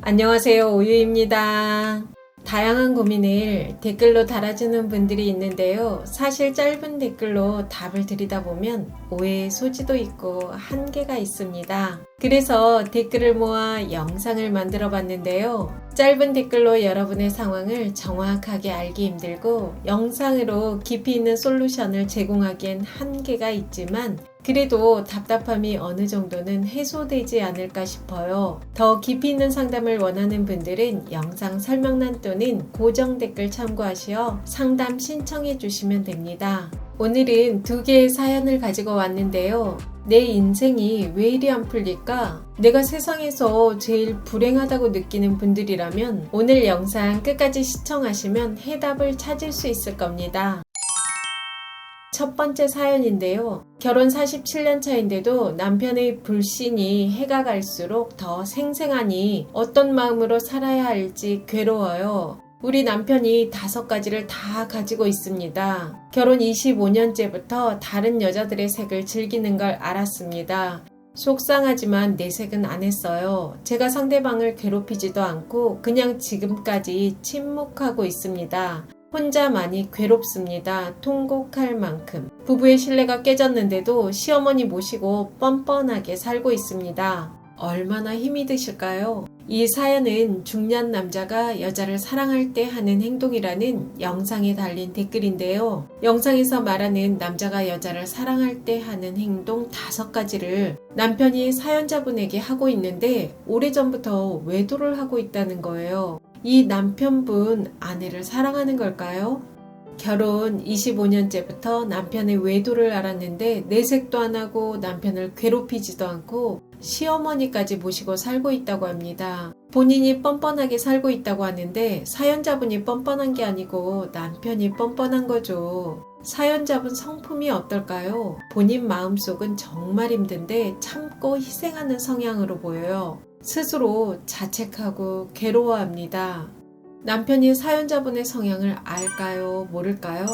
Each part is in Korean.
안녕하세요, 오유입니다. 다양한 고민을 댓글로 달아주는 분들이 있는데요. 사실 짧은 댓글로 답을 드리다 보면 오해의 소지도 있고 한계가 있습니다. 그래서 댓글을 모아 영상을 만들어 봤는데요. 짧은 댓글로 여러분의 상황을 정확하게 알기 힘들고 영상으로 깊이 있는 솔루션을 제공하기엔 한계가 있지만 그래도 답답함이 어느 정도는 해소되지 않을까 싶어요. 더 깊이 있는 상담을 원하는 분들은 영상 설명란 또는 고정 댓글 참고하시어 상담 신청해 주시면 됩니다. 오늘은 두 개의 사연을 가지고 왔는데요. 내 인생이 왜 이리 안 풀릴까? 내가 세상에서 제일 불행하다고 느끼는 분들이라면 오늘 영상 끝까지 시청하시면 해답을 찾을 수 있을 겁니다. 첫 번째 사연인데요. 결혼 47년 차인데도 남편의 불신이 해가 갈수록 더 생생하니 어떤 마음으로 살아야 할지 괴로워요. 우리 남편이 5가지를 다 가지고 있습니다. 결혼 25년째부터 다른 여자들의 색을 즐기는 걸 알았습니다. 속상하지만 내색은 안 했어요. 제가 상대방을 괴롭히지도 않고 그냥 지금까지 침묵하고 있습니다. 혼자 많이 괴롭습니다. 통곡할 만큼. 부부의 신뢰가 깨졌는데도 시어머니 모시고 뻔뻔하게 살고 있습니다. 얼마나 힘이 드실까요? 이 사연은 중년 남자가 여자를 사랑할 때 하는 행동이라는 영상에 달린 댓글인데요. 영상에서 말하는 남자가 여자를 사랑할 때 하는 행동 5가지를 남편이 사연자분에게 하고 있는데 오래전부터 외도를 하고 있다는 거예요. 이 남편분 아내를 사랑하는 걸까요? 결혼 25년째부터 남편의 외도를 알았는데 내색도 안 하고 남편을 괴롭히지도 않고 시어머니까지 모시고 살고 있다고 합니다. 본인이 뻔뻔하게 살고 있다고 하는데 사연자분이 뻔뻔한 게 아니고 남편이 뻔뻔한 거죠. 사연자분 성품이 어떨까요? 본인 마음속은 정말 힘든데 참고 희생하는 성향으로 보여요. 스스로 자책하고 괴로워합니다. 남편이 사연자분의 성향을 알까요? 모를까요?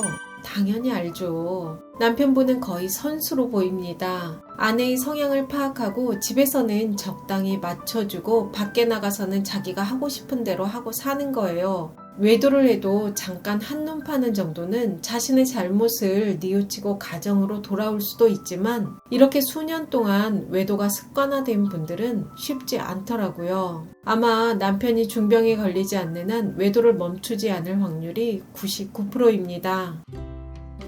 당연히 알죠. 남편분은 거의 선수로 보입니다. 아내의 성향을 파악하고 집에서는 적당히 맞춰주고 밖에 나가서는 자기가 하고 싶은 대로 하고 사는 거예요. 외도를 해도 잠깐 한눈 파는 정도는 자신의 잘못을 뉘우치고 가정으로 돌아올 수도 있지만 이렇게 수년 동안 외도가 습관화된 분들은 쉽지 않더라고요. 아마 남편이 중병에 걸리지 않는 한 외도를 멈추지 않을 확률이 99%입니다.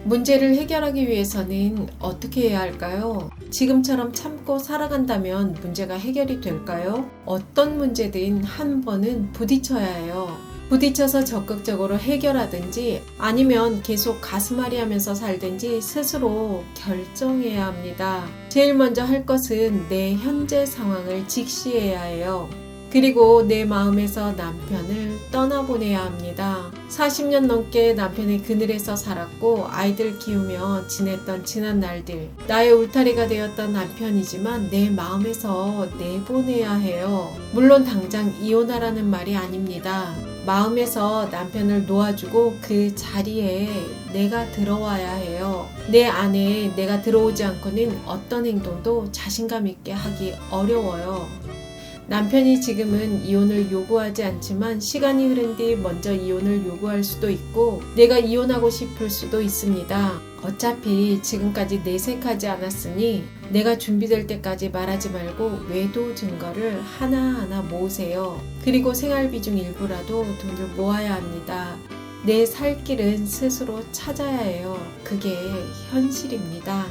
문제를 해결하기 위해서는 어떻게 해야 할까요? 지금처럼 참고 살아간다면 문제가 해결이 될까요? 어떤 문제든 한 번은 부딪혀야 해요. 부딪혀서 적극적으로 해결하든지 아니면 계속 가슴앓이 하면서 살든지 스스로 결정해야 합니다. 제일 먼저 할 것은 내 현재 상황을 직시해야 해요. 그리고 내 마음에서 남편을 떠나보내야 합니다. 40년 넘게 남편의 그늘에서 살았고 아이들 키우며 지냈던 지난 날들, 나의 울타리가 되었던 남편이지만 내 마음에서 내보내야 해요. 물론 당장 이혼하라는 말이 아닙니다. 마음에서 남편을 놓아주고 그 자리에 내가 들어와야 해요. 내 안에 내가 들어오지 않고는 어떤 행동도 자신감 있게 하기 어려워요. 남편이 지금은 이혼을 요구하지 않지만 시간이 흐른 뒤 먼저 이혼을 요구할 수도 있고 내가 이혼하고 싶을 수도 있습니다. 어차피 지금까지 내색하지 않았으니 내가 준비될 때까지 말하지 말고 외도 증거를 하나하나 모으세요. 그리고 생활비 중 일부라도 돈을 모아야 합니다. 내 살 길은 스스로 찾아야 해요. 그게 현실입니다.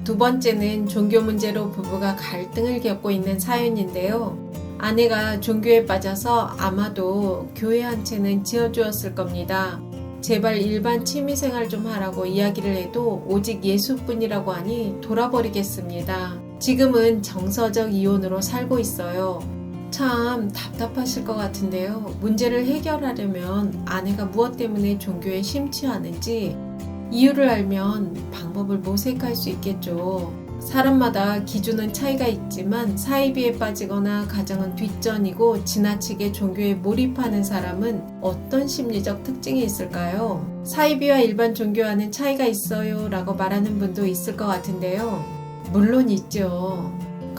두 번째는 종교 문제로 부부가 갈등을 겪고 있는 사연인데요. 아내가 종교에 빠져서 아마도 교회 한 채는 지어주었을 겁니다. 제발 일반 취미생활 좀 하라고 이야기를 해도 오직 예수뿐이라고 하니 돌아버리겠습니다. 지금은 정서적 이혼으로 살고 있어요. 참 답답하실 것 같은데요. 문제를 해결하려면 아내가 무엇 때문에 종교에 심취하는지 이유를 알면 방법을 모색할 수 있겠죠. 사람마다 기준은 차이가 있지만 사이비에 빠지거나 가정은 뒷전이고 지나치게 종교에 몰입하는 사람은 어떤 심리적 특징이 있을까요? 사이비와 일반 종교와는 차이가 있어요 라고 말하는 분도 있을 것 같은데요. 물론 있죠.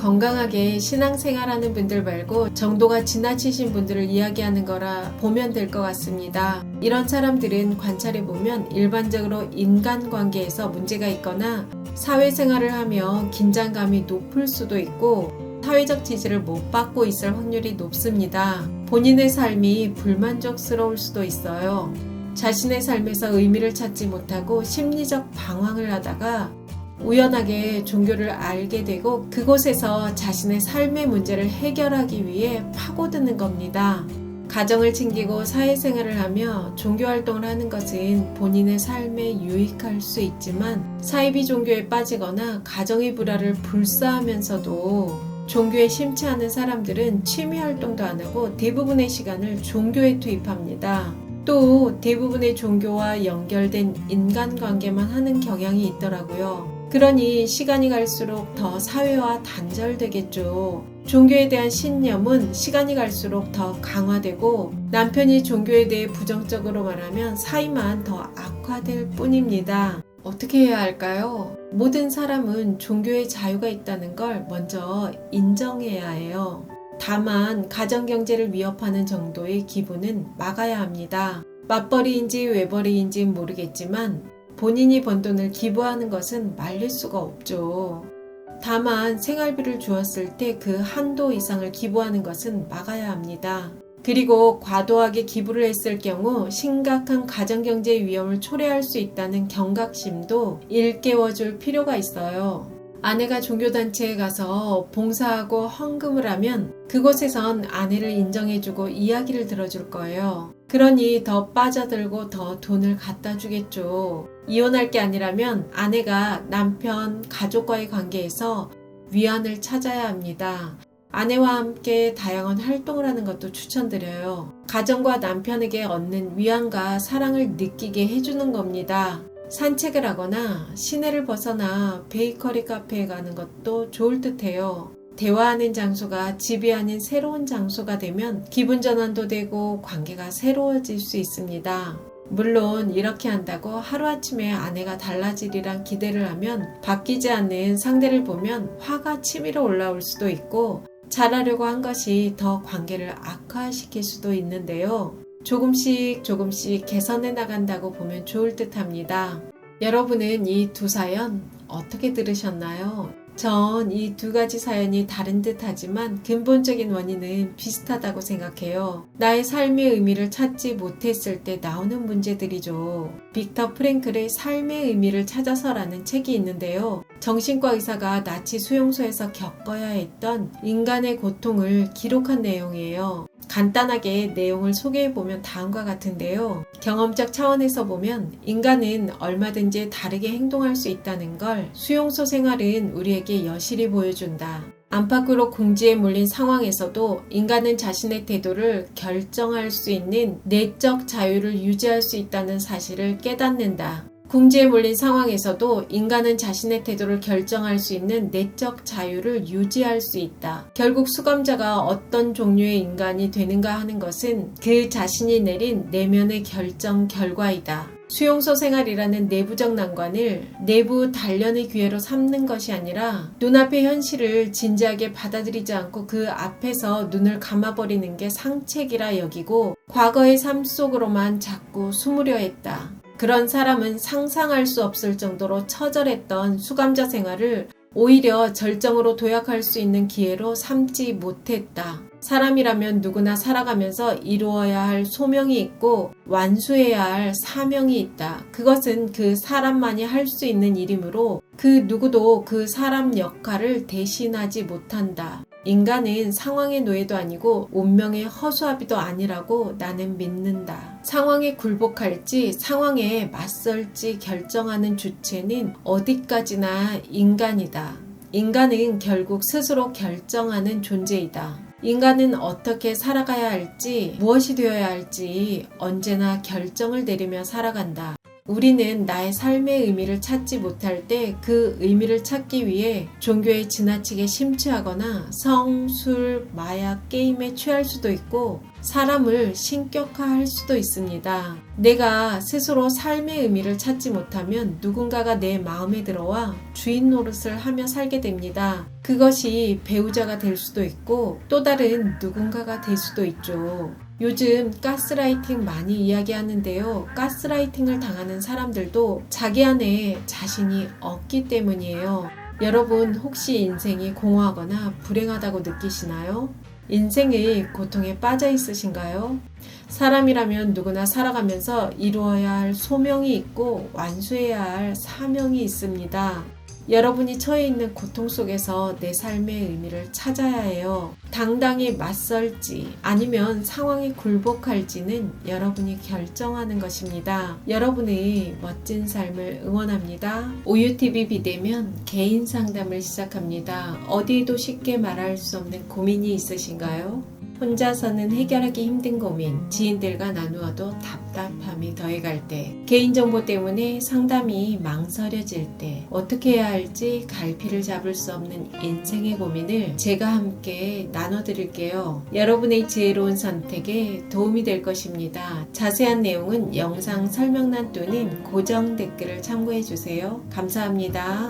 건강하게 신앙생활하는 분들 말고 정도가 지나치신 분들을 이야기하는 거라 보면 될 것 같습니다. 이런 사람들은 관찰해보면 일반적으로 인간관계에서 문제가 있거나 사회생활을 하며 긴장감이 높을 수도 있고 사회적 지지를 못 받고 있을 확률이 높습니다. 본인의 삶이 불만족스러울 수도 있어요. 자신의 삶에서 의미를 찾지 못하고 심리적 방황을 하다가 우연하게 종교를 알게 되고 그곳에서 자신의 삶의 문제를 해결하기 위해 파고드는 겁니다. 가정을 챙기고 사회생활을 하며 종교활동을 하는 것은 본인의 삶에 유익할 수 있지만 사이비 종교에 빠지거나 가정의 불화를 불사하면서도 종교에 심취 않은 사람들은 취미활동도 안 하고 대부분의 시간을 종교에 투입합니다. 또 대부분의 종교와 연결된 인간관계만 하는 경향이 있더라고요. 그러니 시간이 갈수록 더 사회와 단절되겠죠. 종교에 대한 신념은 시간이 갈수록 더 강화되고 남편이 종교에 대해 부정적으로 말하면 사이만 더 악화될 뿐입니다. 어떻게 해야 할까요? 모든 사람은 종교의 자유가 있다는 걸 먼저 인정해야 해요. 다만 가정경제를 위협하는 정도의 기부는 막아야 합니다. 맞벌이인지 외벌이인지 모르겠지만 본인이 번 돈을 기부하는 것은 말릴 수가 없죠. 다만 생활비를 주었을 때 그 한도 이상을 기부하는 것은 막아야 합니다. 그리고 과도하게 기부를 했을 경우 심각한 가정경제의 위험을 초래할 수 있다는 경각심도 일깨워줄 필요가 있어요. 아내가 종교단체에 가서 봉사하고 헌금을 하면 그곳에선 아내를 인정해주고 이야기를 들어줄 거예요. 그러니 더 빠져들고 더 돈을 갖다 주겠죠. 이혼할 게 아니라면 아내가 남편, 가족과의 관계에서 위안을 찾아야 합니다. 아내와 함께 다양한 활동을 하는 것도 추천드려요. 가정과 남편에게 얻는 위안과 사랑을 느끼게 해주는 겁니다. 산책을 하거나 시내를 벗어나 베이커리 카페에 가는 것도 좋을 듯해요. 대화하는 장소가 집이 아닌 새로운 장소가 되면 기분 전환도 되고 관계가 새로워질 수 있습니다. 물론 이렇게 한다고 하루아침에 아내가 달라지리란 기대를 하면 바뀌지 않는 상대를 보면 화가 치밀어 올라올 수도 있고 잘하려고 한 것이 더 관계를 악화시킬 수도 있는데요. 조금씩 개선해 나간다고 보면 좋을 듯 합니다. 여러분은 이 두 사연 어떻게 들으셨나요? 전 이 두 가지 사연이 다른 듯 하지만 근본적인 원인은 비슷하다고 생각해요. 나의 삶의 의미를 찾지 못했을 때 나오는 문제들이죠. 빅터 프랭클의 삶의 의미를 찾아서라는 책이 있는데요. 정신과 의사가 나치 수용소에서 겪어야 했던 인간의 고통을 기록한 내용이에요. 간단하게 내용을 소개해보면 다음과 같은데요. 경험적 차원에서 보면 인간은 얼마든지 다르게 행동할 수 있다는 걸 수용소 생활은 우리에게 여실히 보여준다. 안팎으로 궁지에 몰린 상황에서도 인간은 자신의 태도를 결정할 수 있는 내적 자유를 유지할 수 있다는 사실을 깨닫는다. 궁지에 몰린 상황에서도 인간은 자신의 태도를 결정할 수 있는 내적 자유를 유지할 수 있다. 결국 수감자가 어떤 종류의 인간이 되는가 하는 것은 그 자신이 내린 내면의 결정 결과이다. 수용소 생활이라는 내부적 난관을 내부 단련의 기회로 삼는 것이 아니라 눈앞의 현실을 진지하게 받아들이지 않고 그 앞에서 눈을 감아버리는 게 상책이라 여기고 과거의 삶 속으로만 자꾸 숨으려 했다. 그런 사람은 상상할 수 없을 정도로 처절했던 수감자 생활을 오히려 절정으로 도약할 수 있는 기회로 삼지 못했다. 사람이라면 누구나 살아가면서 이루어야 할 소명이 있고 완수해야 할 사명이 있다. 그것은 그 사람만이 할 수 있는 일이므로 그 누구도 그 사람 역할을 대신하지 못한다. 인간은 상황의 노예도 아니고 운명의 허수아비도 아니라고 나는 믿는다. 상황에 굴복할지 상황에 맞설지 결정하는 주체는 어디까지나 인간이다. 인간은 결국 스스로 결정하는 존재이다. 인간은 어떻게 살아가야 할지, 무엇이 되어야 할지 언제나 결정을 내리며 살아간다. 우리는 나의 삶의 의미를 찾지 못할 때 그 의미를 찾기 위해 종교에 지나치게 심취하거나 성, 술, 마약, 게임에 취할 수도 있고 사람을 신격화할 수도 있습니다. 내가 스스로 삶의 의미를 찾지 못하면 누군가가 내 마음에 들어와 주인 노릇을 하며 살게 됩니다. 그것이 배우자가 될 수도 있고 또 다른 누군가가 될 수도 있죠. 요즘 가스라이팅 많이 이야기하는데요. 가스라이팅을 당하는 사람들도 자기 안에 자신이 없기 때문이에요. 여러분 혹시 인생이 공허하거나 불행하다고 느끼시나요? 인생의 고통에 빠져 있으신가요? 사람이라면 누구나 살아가면서 이루어야 할 소명이 있고 완수해야 할 사명이 있습니다. 여러분이 처해 있는 고통 속에서 내 삶의 의미를 찾아야 해요. 당당히 맞설지 아니면 상황에 굴복할지는 여러분이 결정하는 것입니다. 여러분의 멋진 삶을 응원합니다. 오유TV 비대면 개인 상담을 시작합니다. 어디에도 쉽게 말할 수 없는 고민이 있으신가요? 혼자서는 해결하기 힘든 고민, 지인들과 나누어도 답답함이 더해갈 때, 개인정보 때문에 상담이 망설여질 때, 어떻게 해야 할지 갈피를 잡을 수 없는 인생의 고민을 제가 함께 나눠드릴게요. 여러분의 지혜로운 선택에 도움이 될 것입니다. 자세한 내용은 영상 설명란 또는 고정 댓글을 참고해주세요. 감사합니다.